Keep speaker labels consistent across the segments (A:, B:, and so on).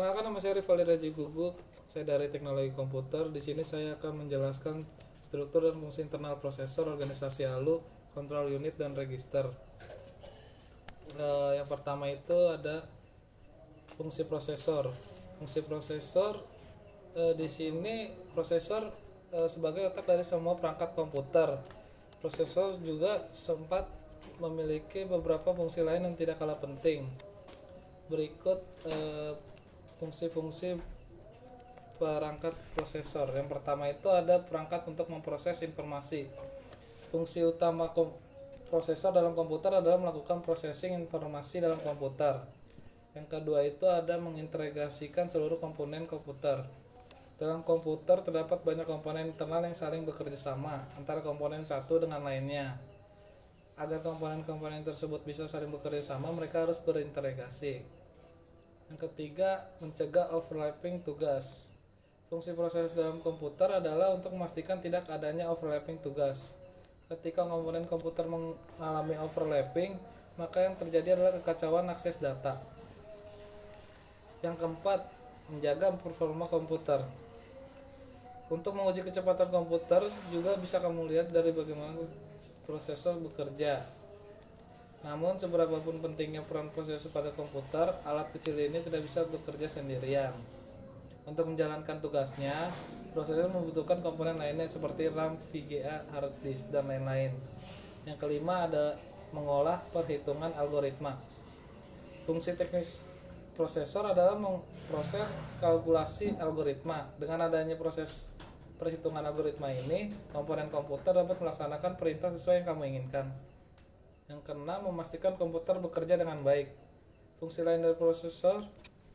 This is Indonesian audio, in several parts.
A: Perkenalkan, nama saya Rivaldi Raji Guguk. Saya dari Teknologi Komputer. Di sini saya akan menjelaskan struktur dan fungsi internal prosesor, organisasi ALU, kontrol unit, dan register. Yang pertama itu ada fungsi prosesor. Fungsi prosesor di sini prosesor sebagai otak dari semua perangkat komputer. Prosesor juga sempat memiliki beberapa fungsi lain yang tidak kalah penting. Berikut fungsi-fungsi perangkat prosesor. Yang pertama itu ada perangkat untuk memproses informasi. Fungsi utama prosesor dalam komputer adalah melakukan processing informasi dalam komputer. Yang kedua itu ada mengintegrasikan seluruh komponen komputer. Dalam komputer terdapat banyak komponen internal yang saling bekerja sama antara komponen satu dengan lainnya. Agar komponen-komponen tersebut bisa saling bekerja sama, mereka harus berintegrasi. Yang ketiga, mencegah overlapping tugas. Fungsi proses dalam komputer adalah untuk memastikan tidak adanya overlapping tugas. Ketika komponen komputer mengalami overlapping, maka yang terjadi adalah kekacauan akses data. Yang keempat, menjaga performa komputer. Untuk menguji kecepatan komputer juga bisa kamu lihat dari bagaimana prosesor bekerja. Namun seberapapun pentingnya peran prosesor pada komputer, alat kecil ini tidak bisa bekerja sendirian. Untuk menjalankan tugasnya, prosesor membutuhkan komponen lainnya seperti RAM, VGA, hard disk, dan lain-lain. Yang kelima ada mengolah perhitungan algoritma. Fungsi teknis prosesor adalah memproses kalkulasi algoritma. Dengan adanya proses perhitungan algoritma ini, komponen komputer dapat melaksanakan perintah sesuai yang kamu inginkan. Yang keenam, memastikan komputer bekerja dengan baik. Fungsi lain dari prosesor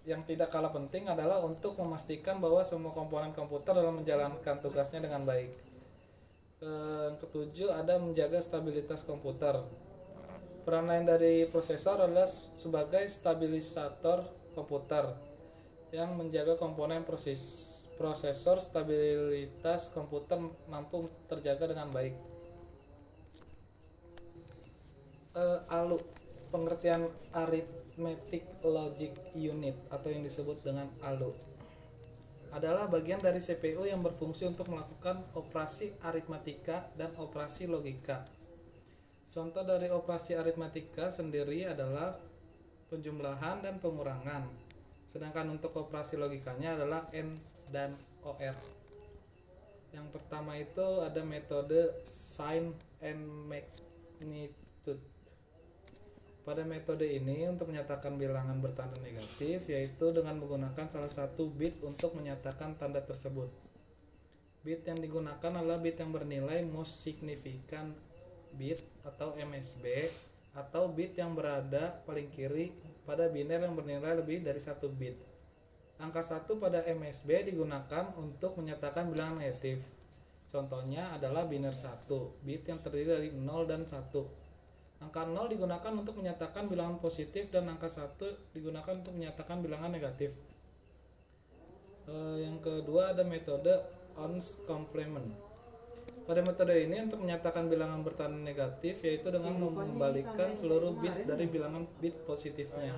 A: yang tidak kalah penting adalah untuk memastikan bahwa semua komponen komputer dalam menjalankan tugasnya dengan baik. Yang ketujuh ada menjaga stabilitas komputer. Peran lain dari prosesor adalah sebagai stabilisator komputer yang menjaga komponen prosesor stabilitas komputer mampu terjaga dengan baik. ALU, pengertian Arithmetic Logic Unit atau yang disebut dengan ALU, adalah bagian dari CPU yang berfungsi untuk melakukan operasi aritmatika dan operasi logika. Contoh dari operasi aritmatika sendiri adalah penjumlahan dan pengurangan. Sedangkan untuk operasi logikanya adalah AND dan OR. Yang pertama itu ada metode sign and magnitude. Pada metode ini untuk menyatakan bilangan bertanda negatif, yaitu dengan menggunakan salah satu bit untuk menyatakan tanda tersebut. Bit yang digunakan adalah bit yang bernilai most significant bit atau MSB, atau bit yang berada paling kiri pada biner yang bernilai lebih dari 1 bit. Angka 1 pada MSB digunakan untuk menyatakan bilangan negatif. Contohnya adalah biner 1, bit yang terdiri dari 0 dan 1. Angka 0 digunakan untuk menyatakan bilangan positif dan angka 1 digunakan untuk menyatakan bilangan negatif. Yang kedua ada metode ones complement. Pada metode ini untuk menyatakan bilangan bertanda negatif yaitu dengan mengembalikan seluruh bit dari bilangan bit positifnya.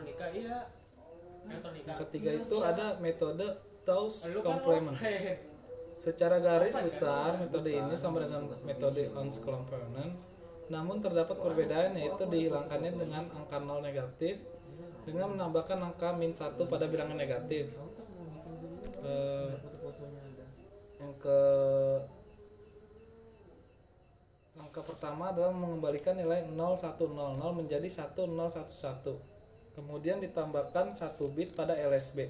A: Yang ketiga itu ada metode two's complement. Secara garis besar metode ini sama dengan metode ones complement, namun terdapat perbedaan, yaitu dihilangkannya dengan angka 0 negatif dengan menambahkan angka min 1 pada bilangan negatif. Angka pertama adalah mengembalikan nilai 0100 menjadi 1011. Kemudian ditambahkan 1 bit pada LSB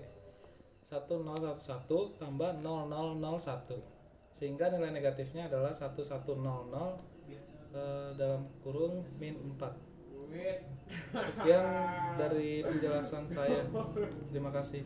A: 1011 tambah 0001 sehingga nilai negatifnya adalah 1100 dalam kurung min 4. Sekian dari penjelasan saya. Terima kasih.